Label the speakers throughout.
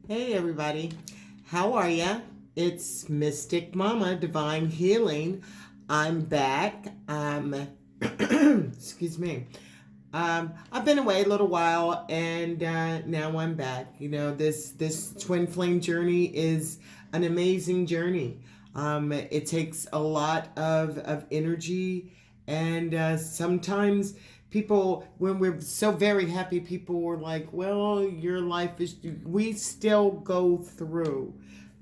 Speaker 1: Hey everybody, how are ya? It's Mystic Mama Divine Healing. I'm back. Excuse me. I've been away a little while, and now I'm back. You know, this twin flame journey is an amazing journey. It takes a lot of energy, and sometimes people, when we're so very happy, people were like, well, your life is, we still go through.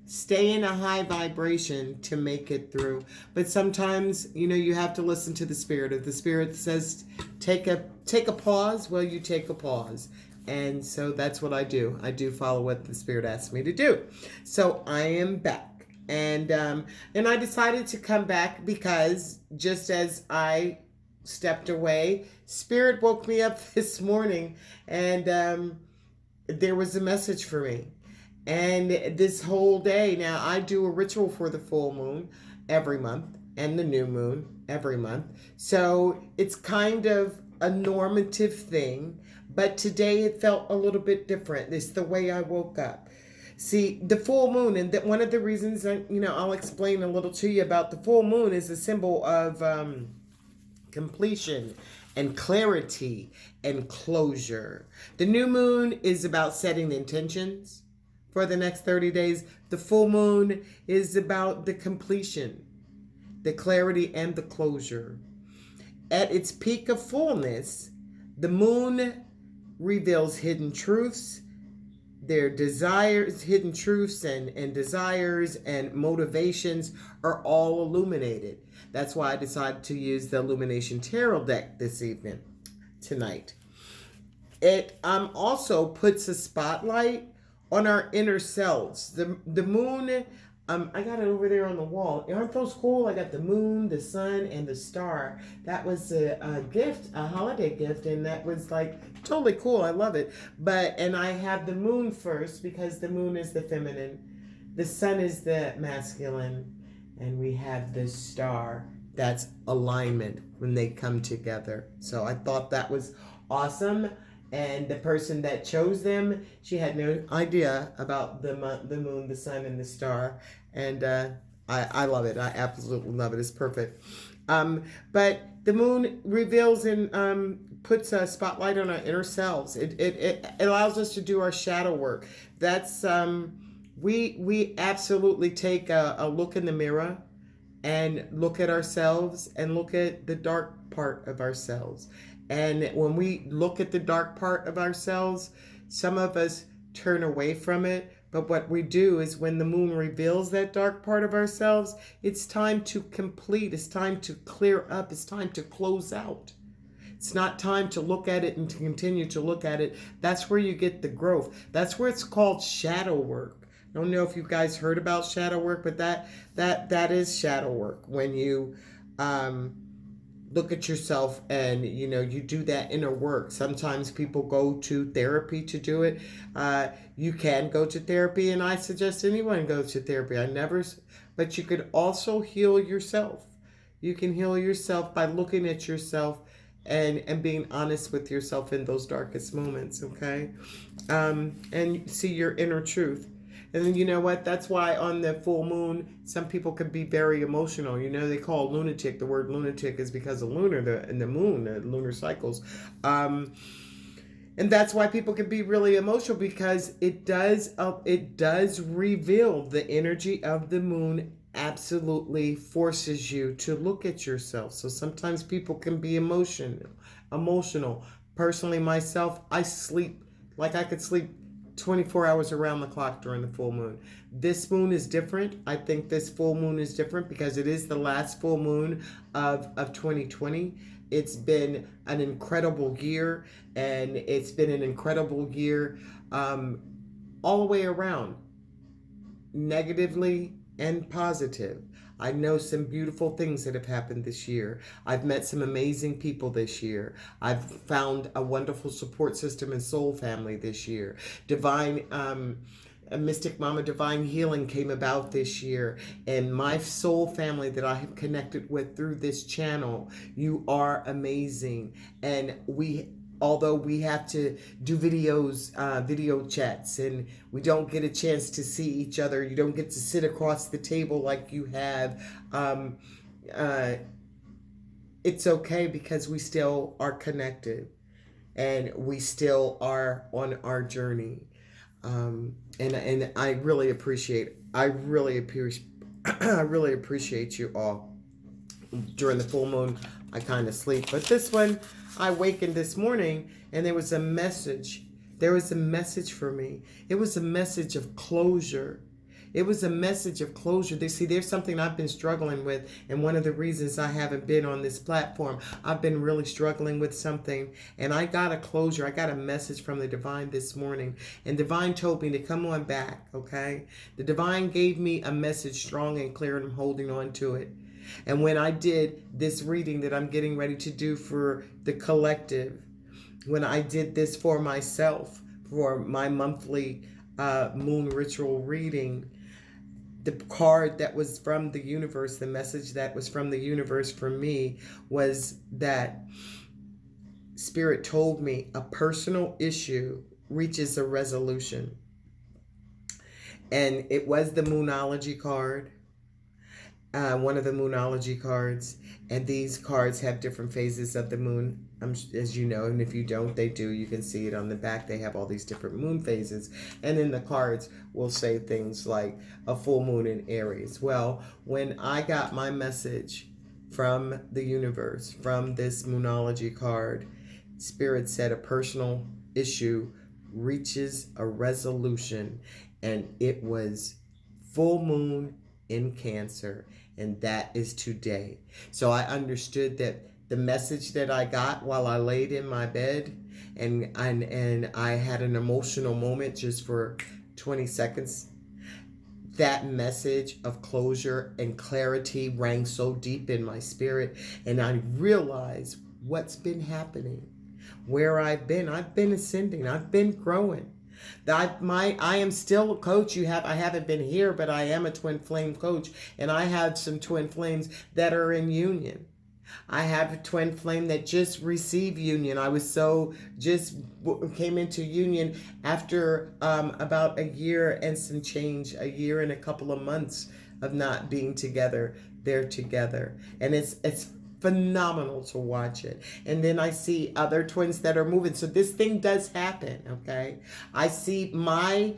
Speaker 1: Stay in a high vibration to make it through. But sometimes, you know, you have to listen to the spirit. If the spirit says take a pause, well, you take a pause. And so that's what I do. I do follow what the spirit asks me to do. So I am back. And I decided to come back because just as I stepped away, spirit woke me up this morning, and there was a message for me. And this whole day, now I do a ritual for the full moon every month and the new moon every month. So it's kind of a normative thing, but today it felt a little bit different. It's the way I woke up. See, the full moon, and that one of the reasons, I'll explain a little to you about the full moon, is a symbol of completion and clarity and closure. The new moon is about setting intentions for the next 30 days. The full moon is about the completion, the clarity, and the closure. At its peak of fullness, the moon reveals hidden truths, their desires, hidden truths and desires and motivations are all illuminated. That's why I decided to use the Illumination Tarot deck this evening, tonight. It also puts a spotlight on our inner selves. The moon, I got it over there on the wall. Aren't those cool? I got the moon, the sun, and the star. That was a gift, a holiday gift, and that was like totally cool. I love it. And I have the moon first because the moon is the feminine, the sun is the masculine, and we have the star. That's alignment when they come together. So I thought that was awesome. And the person that chose them, she had no idea about the moon, the sun, and the star. And I love it. I absolutely love it. It's perfect. But the moon reveals and puts a spotlight on our inner selves. It allows us to do our shadow work. That's we absolutely take a look in the mirror and look at ourselves and look at the dark part of ourselves. And when we look at the dark part of ourselves, some of us turn away from it. But what we do is when the moon reveals that dark part of ourselves, it's time to complete. It's time to clear up. It's time to close out. It's not time to look at it and to continue to look at it. That's where you get the growth. That's where it's called shadow work. I don't know if you guys heard about shadow work, but that is shadow work. When you look at yourself and you do that inner work. Sometimes people go to therapy to do it. You can go to therapy, and I suggest anyone go to therapy. But you could also heal yourself. You can heal yourself by looking at yourself and being honest with yourself in those darkest moments, okay? And see your inner truth. And then you know what? That's why on the full moon, some people can be very emotional. You know, they call lunatic. The word lunatic is because of lunar, and the moon, the lunar cycles. And that's why people can be really emotional, because it does reveal the energy of the moon. Absolutely forces you to look at yourself. So sometimes people can be emotional. Personally, myself, I sleep like I could sleep 24 hours around the clock during the full moon. This moon is different. I think this full moon is different because it is the last full moon of 2020. It's been an incredible year, and it's been an incredible year all the way around, negatively and positive. I know some beautiful things that have happened this year. I've met some amazing people this year. I've found a wonderful support system and soul family this year. Divine, Mystic Mama Divine Healing came about this year. And my soul family that I have connected with through this channel, you are amazing. And we although we have to do video chats, and we don't get a chance to see each other, you don't get to sit across the table like you have. It's okay because we still are connected and we still are on our journey. And I really appreciate I really appreciate you all. During the full moon, I kind of sleep, but this one, I awakened this morning and there was a message. There was a message for me. It was a message of closure. It was a message of closure. There's something I've been struggling with, and one of the reasons I haven't been on this platform, I've been really struggling with something, and I got a closure. I got a message from the Divine this morning, and Divine told me to come on back, okay? The Divine gave me a message strong and clear, and I'm holding on to it. And when I did this reading that I'm getting ready to do for the collective, when I did this for myself, for my monthly moon ritual reading, the card that was from the universe, the message that was from the universe for me was that Spirit told me a personal issue reaches a resolution. And it was the Moonology card, one of the Moonology cards. And these cards have different phases of the moon, as you know, and if you don't, they do. You can see it on the back. They have all these different moon phases. And then the cards will say things like a full moon in Aries. Well, when I got my message from the universe, from this Moonology card, Spirit said a personal issue reaches a resolution, and it was full moon in Cancer, and that is today. So I understood that the message that I got while I laid in my bed, and I had an emotional moment just for 20 seconds. That message of closure and clarity rang so deep in my spirit, and I realized what's been happening, where I've been ascending, I've been growing. I am still a coach. I haven't been here, but I am a twin flame coach, and I have some twin flames that are in union. I have a twin flame that just received union. I was just came into union after about a year and some change, a year and a couple of months of not being together. They're together, and it's phenomenal to watch it. And then I see other twins that are moving. So this thing does happen, okay? I see my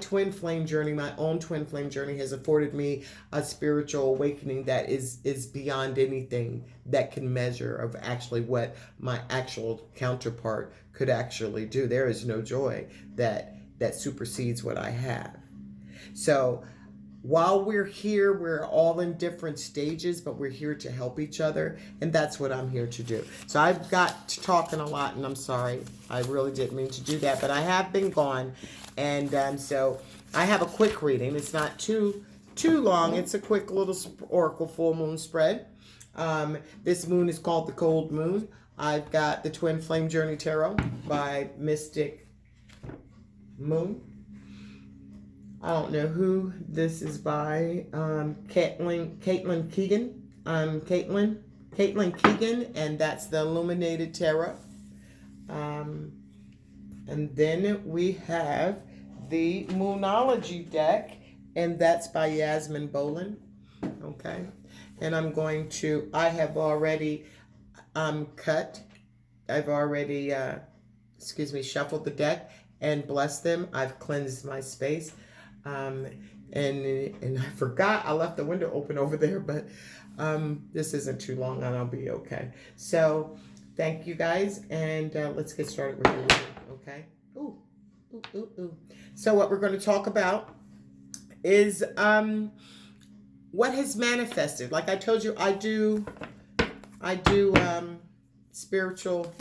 Speaker 1: twin flame journey, my own twin flame journey has afforded me a spiritual awakening that is beyond anything that can measure of actually what my actual counterpart could actually do. There is no joy that supersedes what I have. So while we're here, we're all in different stages, but we're here to help each other, and that's what I'm here to do. So I've got to talking a lot, and I'm sorry. I really didn't mean to do that, but I have been gone, and so I have a quick reading. It's not too long. It's a quick little oracle full moon spread. This moon is called the Cold Moon. I've got the Twin Flame Journey Tarot by Mystic Moon. I don't know who this is by. Caitlin Keegan. Caitlin Keegan, and that's the Illuminated Tarot. And then we have the Moonology deck, and that's by Yasmin Boland. Okay. And I'm going to, I have already shuffled the deck and blessed them. I've cleansed my space. And I forgot I left the window open over there, but this isn't too long and I'll be okay. So thank you guys, and let's get started with the reading, okay? Ooh. So what we're going to talk about is what has manifested. Like I told you, I do spiritual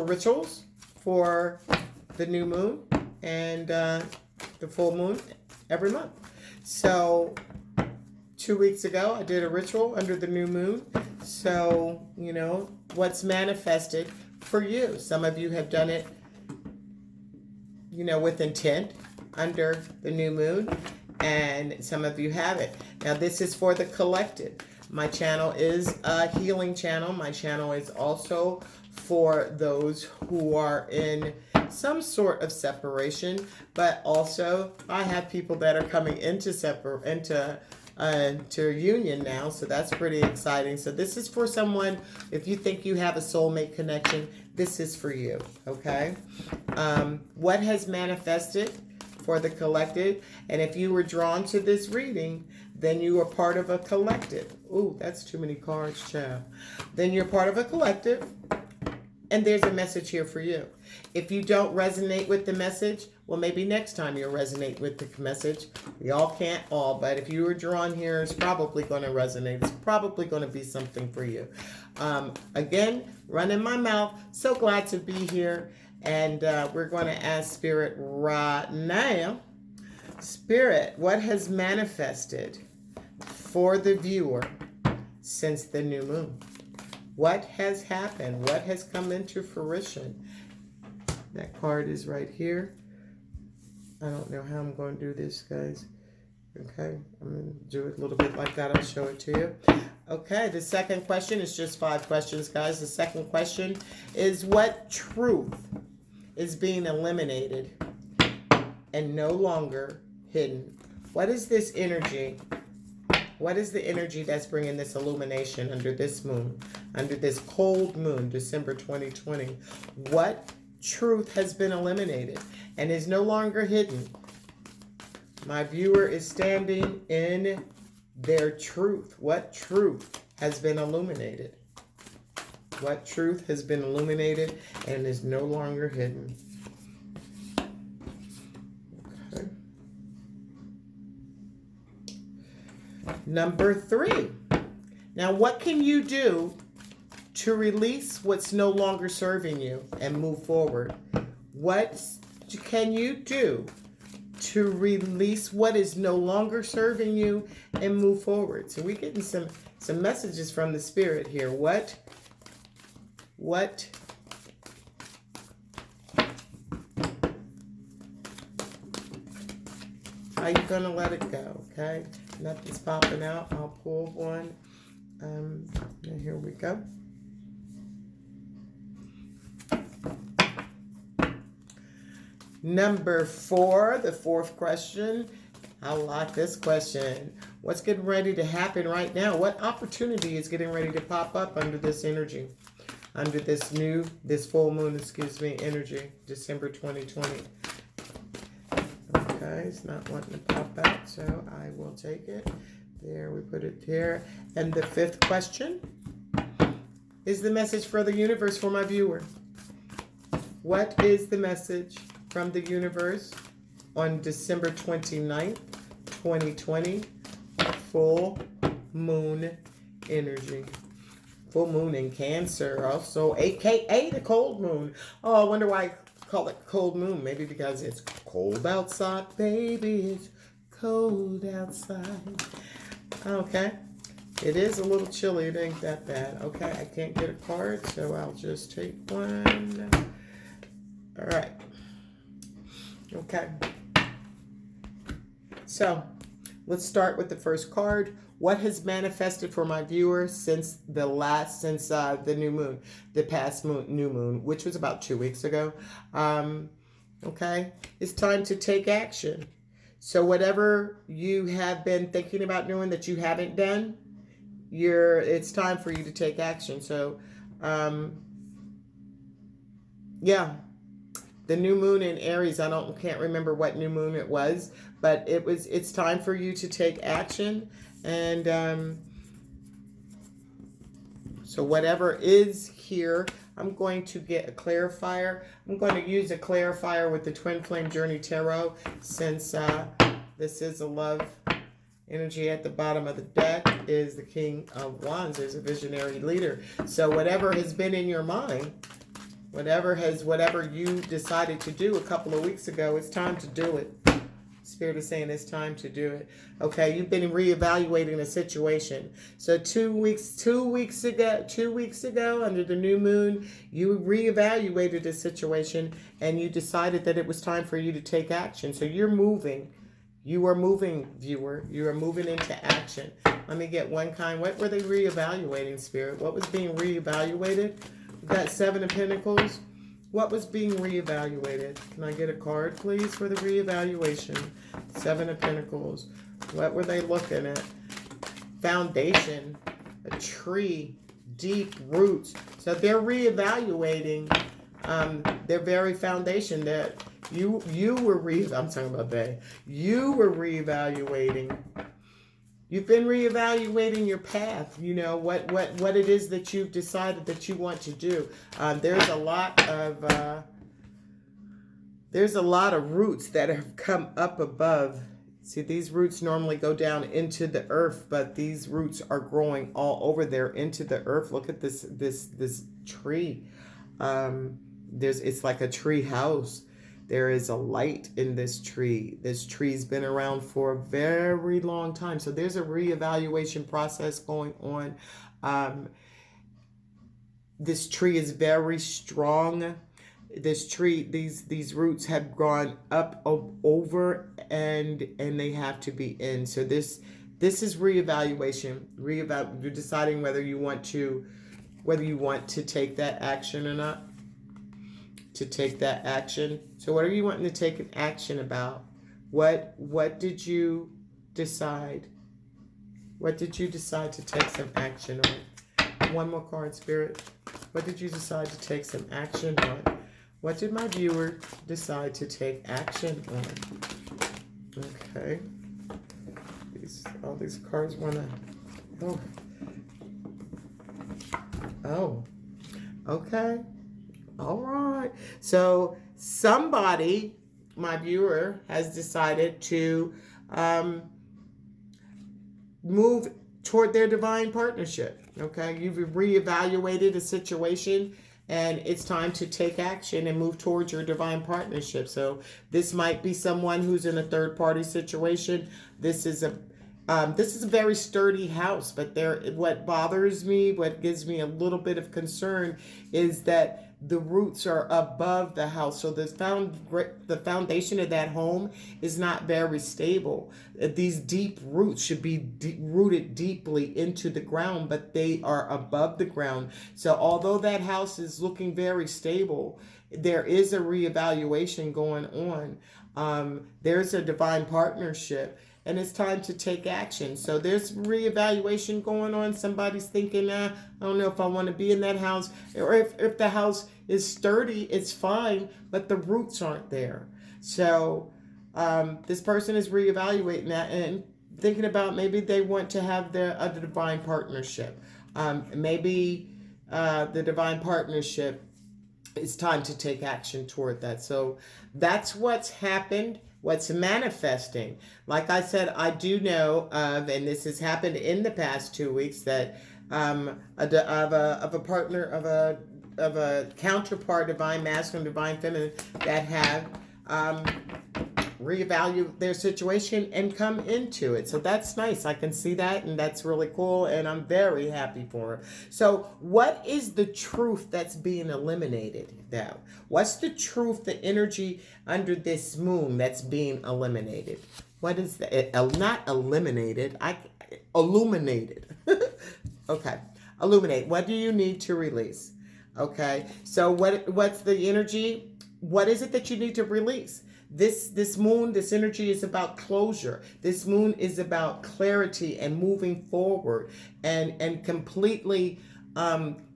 Speaker 1: rituals for the new moon and the full moon every month. So 2 weeks ago, I did a ritual under the new moon. So, you know, what's manifested for you. Some of you have done it, you know, with intent under the new moon, and some of you haven't. Now, this is for the collective. My channel is a healing channel. My channel is also for those who are in some sort of separation, but also I have people that are coming into to union now, so that's pretty exciting. So this is for someone, if you think you have a soulmate connection, this is for you, okay? What has manifested for the collective, and if you were drawn to this reading, then you are part of a collective. Ooh, that's too many cards, child. Then you're part of a collective, and there's a message here for you. If you don't resonate with the message, well, maybe next time you'll resonate with the message. We all can't all, but if you were drawn here, it's probably going to resonate. It's probably going to be something for you. Again, running my mouth. So glad to be here. And we're going to ask Spirit right now. Spirit, what has manifested for the viewer since the new moon? What has happened? What has come into fruition? That card is right here. I don't know how I'm going to do this, guys. Okay, I'm going to do it a little bit like that. I'll show it to you. Okay, the second question is just 5 questions, guys. The second question is, what truth is being eliminated and no longer hidden? What is this energy? What is the energy that's bringing this illumination under this moon, under this cold moon, December 2020? What truth has been eliminated and is no longer hidden? My viewer is standing in their truth. What truth has been illuminated? What truth has been illuminated and is no longer hidden? Okay. Number 3. Now, what can you do to release what's no longer serving you and move forward? What can you do to release what is no longer serving you and move forward? So we're getting some messages from the Spirit here. What how you gonna let it go? Okay, nothing's popping out. I'll pull one. And here we go. Number 4, the 4th question. I like this question. What's getting ready to happen right now? What opportunity is getting ready to pop up under this energy? Under this full moon, energy, December 2020. Okay, it's not wanting to pop out, so I will take it. There, we put it here. And the 5th question is the message for the universe for my viewer. What is the message from the universe on December 29th, 2020, full moon energy? Full moon in Cancer, also aka the cold moon. Oh, I wonder why I call it cold moon. Maybe because it's cold outside, baby. It's cold outside. Okay. It is a little chilly. It ain't that bad. Okay, I can't get a card, so I'll just take one. All right. Okay. So, let's start with the first card. What has manifested for my viewer since the new moon, the past new moon, which was about 2 weeks ago? Okay, it's time to take action. So whatever you have been thinking about doing that you haven't done, it's time for you to take action. So, yeah. The new moon in Aries, can't remember what new moon it was, but it's time for you to take action. And so whatever is here, I'm going to get a clarifier. I'm going to use a clarifier with the Twin Flame Journey Tarot, since this is a love energy. At the bottom of the deck is the King of Wands. There's a visionary leader. So whatever has been in your mind, whatever you decided to do a couple of weeks ago, it's time to do it. Spirit is saying it's time to do it. Okay, you've been reevaluating a situation. So 2 weeks ago, under the new moon, you reevaluated a situation and you decided that it was time for you to take action. So you're moving. You are moving, viewer. You are moving into action. Let me get one kind. What were they reevaluating, Spirit? What was being reevaluated? That Seven of Pentacles. What was being reevaluated? Can I get a card, please, for the reevaluation? Seven of Pentacles. What were they looking at? Foundation, a tree, deep roots. So they're reevaluating their very foundation that you were I'm talking about they. You were reevaluating. You've been reevaluating your path, you know, what it is that you've decided that you want to do. There's a lot of roots that have come up above. See, these roots normally go down into the earth, but these roots are growing all over there into the earth. Look at this tree. It's like a tree house. There is a light in this tree. This tree's been around for a very long time. So there's a reevaluation process going on. This tree is very strong. This tree, these roots have gone up over and they have to be in. So this is reevaluation. You're deciding whether you want to take that action or not. To take that action. So what are you wanting to take an action about? What did you decide? What did you decide to take some action on? One more card, Spirit. What did you decide to take some action on? What did my viewer decide to take action on? Okay. All these cards want to... Oh. Okay. All right. So somebody, my viewer, has decided to move toward their divine partnership. Okay. You've reevaluated a situation and it's time to take action and move towards your divine partnership. So this might be someone who's in a third party situation. This is a very sturdy house, but what bothers me, what gives me a little bit of concern is that the roots are above the house. So the foundation of that home is not very stable. These deep roots should be rooted deeply into the ground, but they are above the ground. So although that house is looking very stable, there is a reevaluation going on. There's a divine partnership. And it's time to take action. So there's reevaluation going on. Somebody's thinking, I don't know if I want to be in that house. Or if the house is sturdy, it's fine, but the roots aren't there. So this person is reevaluating that and thinking about maybe they want to have a divine partnership. Maybe the divine partnership, it's time to take action toward that. So that's what's happened. What's manifesting. Like I said, I do know of, and this has happened in the past 2 weeks, that of a partner, of a counterpart, divine masculine, divine feminine, that have reevaluate their situation and come into it. So that's nice. I can see that, and that's really cool, and I'm very happy for her. So what is the truth that's being eliminated now? What's the truth, the energy under this moon that's being eliminated? What is that? Not eliminated. Illuminated. Okay. Illuminate. What do you need to release? Okay. So what's the energy? What is it that you need to release? This moon, this energy is about closure. This moon is about clarity and moving forward and completely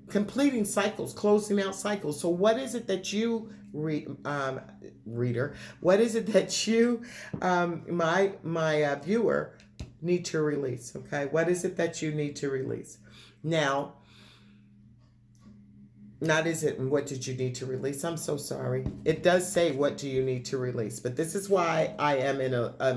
Speaker 1: completing cycles, closing out cycles. So what is it that you reader? What is it that you, my viewer, need to release? Okay, what is it that you need to release? Now, not is it, what did you need to release? I'm so sorry. It does say, what do you need to release? But this is why I am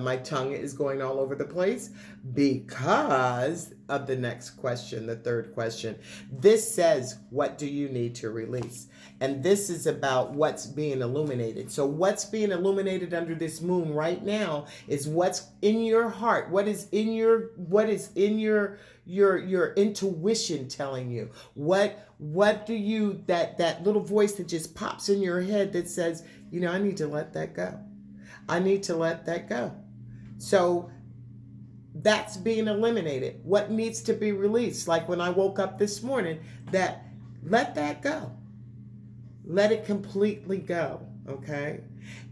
Speaker 1: my tongue is going all over the place, because of the next question, the third question. This says, what do you need to release? And this is about what's being illuminated. So what's being illuminated under this moon right now is what's in your heart. What is in your intuition telling you? What do you, that little voice that just pops in your head that says, I need to let that go. I need to let that go. So that's being eliminated. What needs to be released? Like when I woke up this morning, that let that go. Let it completely go, okay?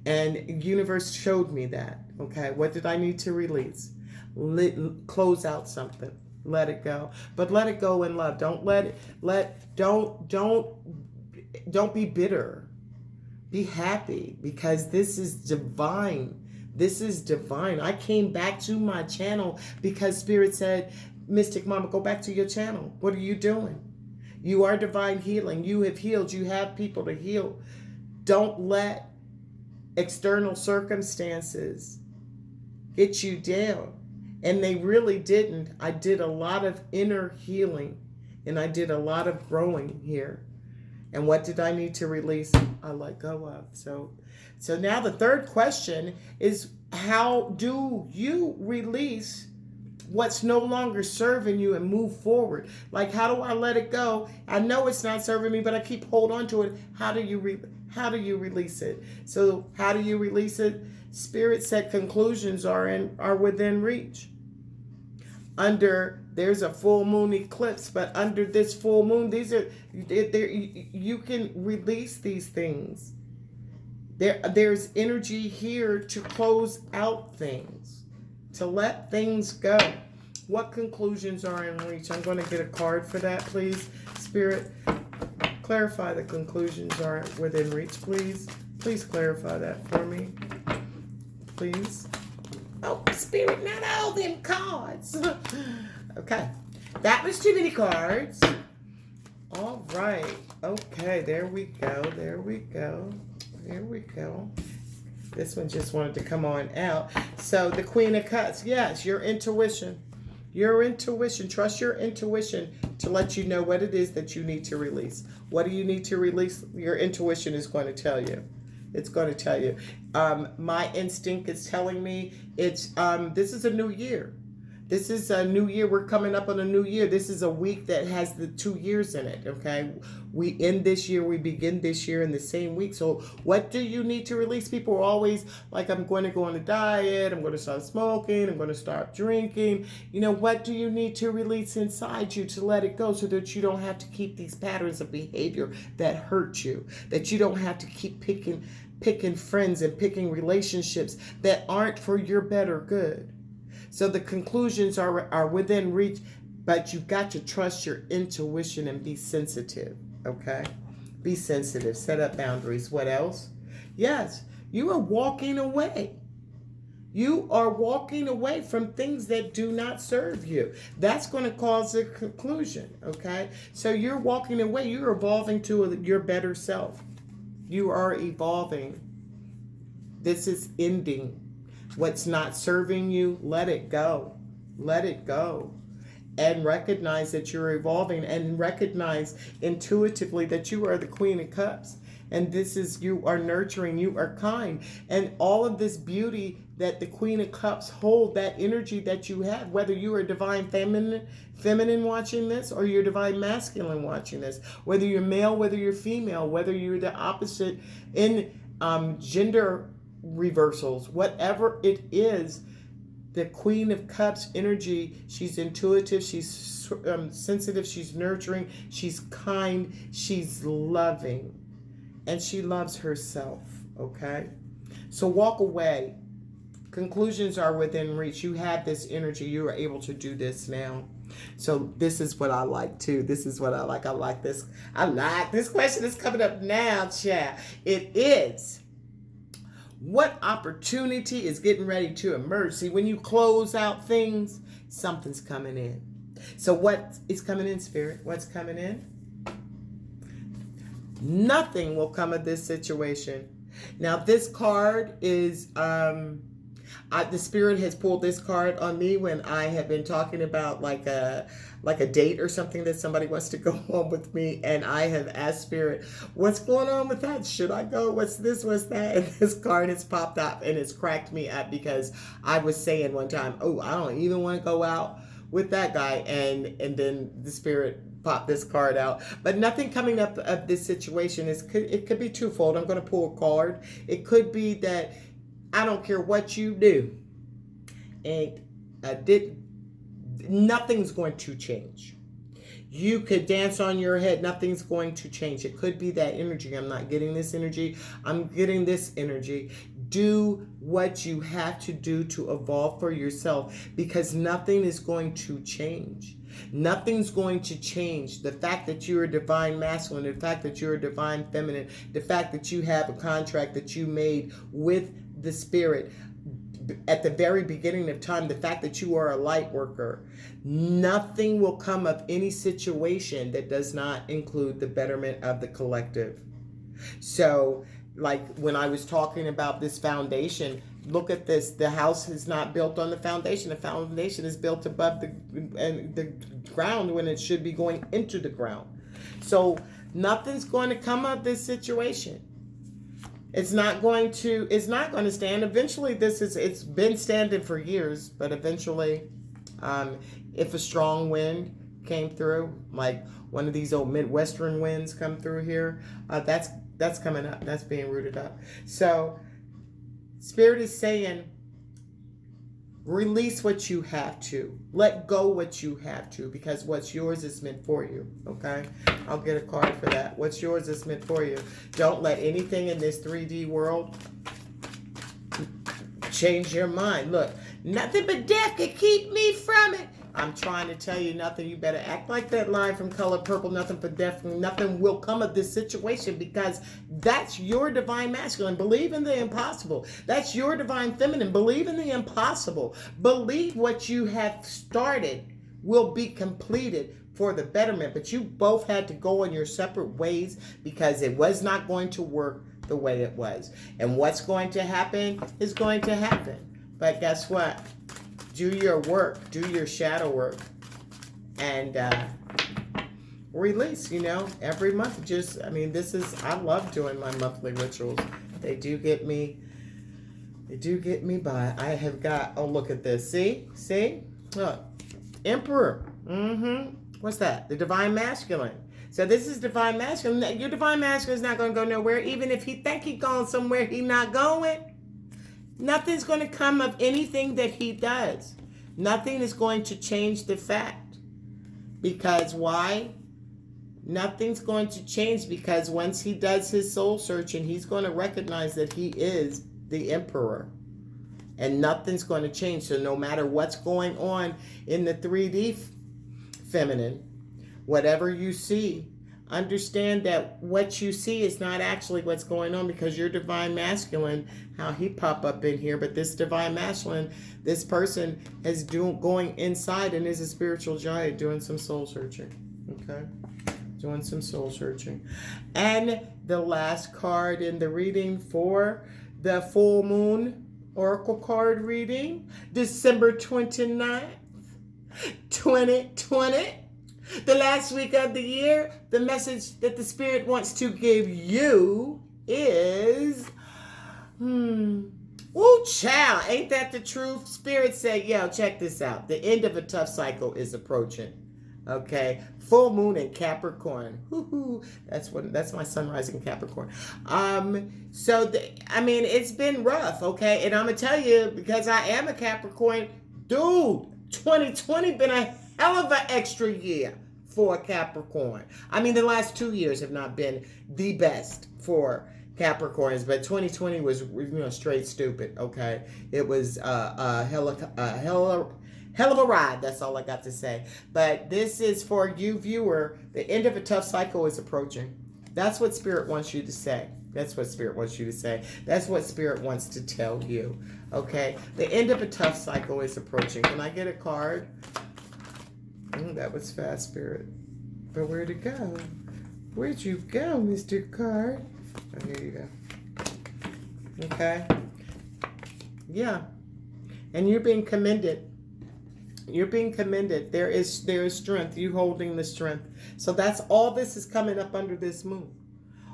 Speaker 1: And universe showed me that, okay? What did I need to release? Close out something. Let it go. But let it go in love. Don't let it don't be bitter. Be happy because this is divine. This is divine. I came back to my channel because Spirit said, Mystic Mama, go back to your channel. What are you doing? You are divine healing. You have healed. You have people to heal. Don't let external circumstances get you down. And they really didn't. I did a lot of inner healing and I did a lot of growing here. And what did I need to release? I let go of. So now the third question is, how do you release what's no longer serving you and move forward? Like, how do I let it go? I know it's not serving me, but I keep hold on to it. How do you release it? So how do you release it? Spirit said conclusions are within reach. There's a full moon eclipse, but under this full moon, you can release these things. There's energy here to close out things, to let things go. What conclusions are in reach? I'm going to get a card for that, please. Spirit, clarify the conclusions are within reach, please. Please clarify that for me, please. Oh, Spirit, not all them cards. Okay, that was too many cards. All right. Okay, there we go. There we go. There we go. This one just wanted to come on out. So the Queen of Cups. Yes, your intuition. Your intuition. Trust your intuition to let you know what it is that you need to release. What do you need to release? Your intuition is going to tell you. It's going to tell you. My instinct is telling me this is a new year. This is a new year. We're coming up on a new year. This is a week that has the 2 years in it, okay? We end this year, we begin this year in the same week. So what do you need to release? People are always like, I'm going to go on a diet. I'm going to start smoking. I'm going to start drinking. You know, what do you need to release inside you to let it go so that you don't have to keep these patterns of behavior that hurt you, that you don't have to keep picking friends and picking relationships that aren't for your better good. So the conclusions are within reach, but you've got to trust your intuition and be sensitive, okay? Be sensitive. Set up boundaries. What else? Yes, you are walking away. You are walking away from things that do not serve you. That's going to cause a conclusion, okay? So you're walking away. You're evolving to your better self. You are evolving. This is ending. What's not serving you, let it go. Let it go. And recognize that you're evolving, and recognize intuitively that you are the Queen of Cups. And this is, you are nurturing, you are kind. And all of this beauty that the Queen of Cups hold, that energy that you have, whether you are divine feminine watching this, or you're divine masculine watching this, whether you're male, whether you're female, whether you're the opposite in gender reversals, whatever it is, the Queen of Cups energy, she's intuitive, she's sensitive, she's nurturing, she's kind, she's loving, and she loves herself, okay? So walk away. Conclusions are within reach. You have this energy. You are able to do this now. So this is what I like too. This is what I like. I like this. This question is coming up now, chat. It is, what opportunity is getting ready to emerge? See, when you close out things, something's coming in. So what is coming in, Spirit? What's coming in? Nothing will come of this situation. Now, this card is, the Spirit has pulled this card on me when I have been talking about like a date or something that somebody wants to go on with me, and I have asked Spirit, what's going on with that? Should I go? What's this? What's that? And this card has popped up and it's cracked me up because I was saying one time, oh, I don't even want to go out with that guy, and then the Spirit pop this card out. But nothing coming up of this situation. It could be twofold. I'm going to pull a card. It could be that I don't care what you do, and nothing's going to change. You could dance on your head. Nothing's going to change. It could be that energy. I'm not getting this energy. I'm getting this energy. Do what you have to do to evolve for yourself, because nothing is going to change. Nothing's going to change. The fact that you're a divine masculine, the fact that you're a divine feminine, the fact that you have a contract that you made with the spirit at the very beginning of time, the fact that you are a light worker, nothing will come of any situation that does not include the betterment of the collective. So, like when I was talking about this foundation, look at this. The house is not built on the foundation. The foundation is built above the ground when it should be going into the ground. So nothing's going to come of this situation. It's not going to stand. Eventually, it's been standing for years, but eventually, if a strong wind came through, like one of these old Midwestern winds come through here, that's coming up. That's being rooted up. So Spirit is saying, release what you have to. Let go what you have to, because what's yours is meant for you. Okay? I'll get a card for that. What's yours is meant for you. Don't let anything in this 3D world change your mind. Look, nothing but death can keep me from it. I'm trying to tell you nothing. You better act like that line from Color Purple. Nothing but death. Nothing will come of this situation, because that's your divine masculine. Believe in the impossible. That's your divine feminine. Believe in the impossible. Believe what you have started will be completed for the betterment. But you both had to go in your separate ways, because it was not going to work the way it was. And what's going to happen is going to happen. But guess what? Do your work, do your shadow work, and release, every month. I love doing my monthly rituals. They do get me by. I have got, oh, look at this. See? Look. Emperor. What's that? The divine masculine. So this is divine masculine. Your divine masculine is not going to go nowhere. Even if he think he's going somewhere, he not going. Nothing's going to come of anything that he does. Nothing is going to change the fact. Because why? Nothing's going to change, because once he does his soul searching, he's going to recognize that he is the emperor. And nothing's going to change. So no matter what's going on in the 3D feminine, whatever you see, understand that what you see is not actually what's going on, because your divine masculine, how he pop up in here, but this divine masculine, this person is going inside and is a spiritual giant doing some soul searching. Okay? Doing some soul searching. And the last card in the reading for the full moon oracle card reading, December 29th, 2020. The last week of the year, the message that the Spirit wants to give you is, ooh, child, ain't that the truth? Spirit said, yo, check this out. The end of a tough cycle is approaching. Okay, full moon in Capricorn. Woo-hoo. That's my sunrise in Capricorn. It's been rough. Okay, and I'm gonna tell you, because I am a Capricorn, dude. 2020 been a hell of an extra year for a Capricorn. The last 2 years have not been the best for Capricorns, but 2020 was straight stupid. Okay, it was a hell of a ride. That's all I got to say. But this is for you, viewer. The end of a tough cycle is approaching. That's what Spirit wants you to say. That's what Spirit wants you to say. That's what Spirit wants to tell you. Okay? The end of a tough cycle is approaching. Can I get a card? That was fast, Spirit. But where'd it go? Where'd you go, Mr. Card? Oh, here you go. Okay? Yeah. And you're being commended. You're being commended. There is strength. You holding the strength. So that's all this is coming up under this moon.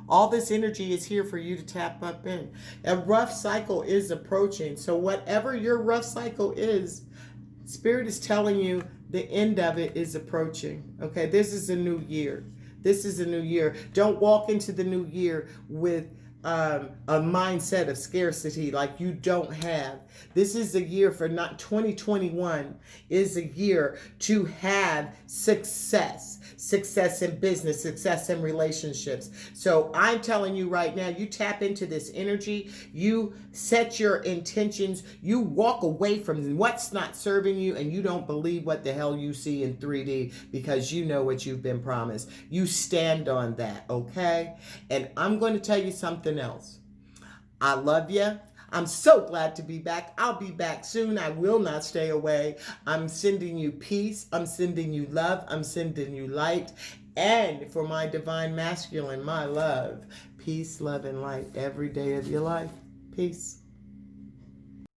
Speaker 1: All this energy is here for you to tap up in. A rough cycle is approaching. So whatever your rough cycle is, Spirit is telling you the end of it is approaching. Okay, this is a new year. This is a new year. Don't walk into the new year with a mindset of scarcity like you don't have. This is a year for not 2021 is a year to have success in business, success in relationships. So I'm telling you right now, you tap into this energy, you set your intentions, you walk away from what's not serving you, and you don't believe what the hell you see in 3D because you know what you've been promised. You stand on that, okay? And I'm going to tell you something else. I love you. I'm so glad to be back. I'll be back soon. I will not stay away. I'm sending you peace. I'm sending you love. I'm sending you light. And for my divine masculine, my love, peace, love, and light every day of your life. Peace.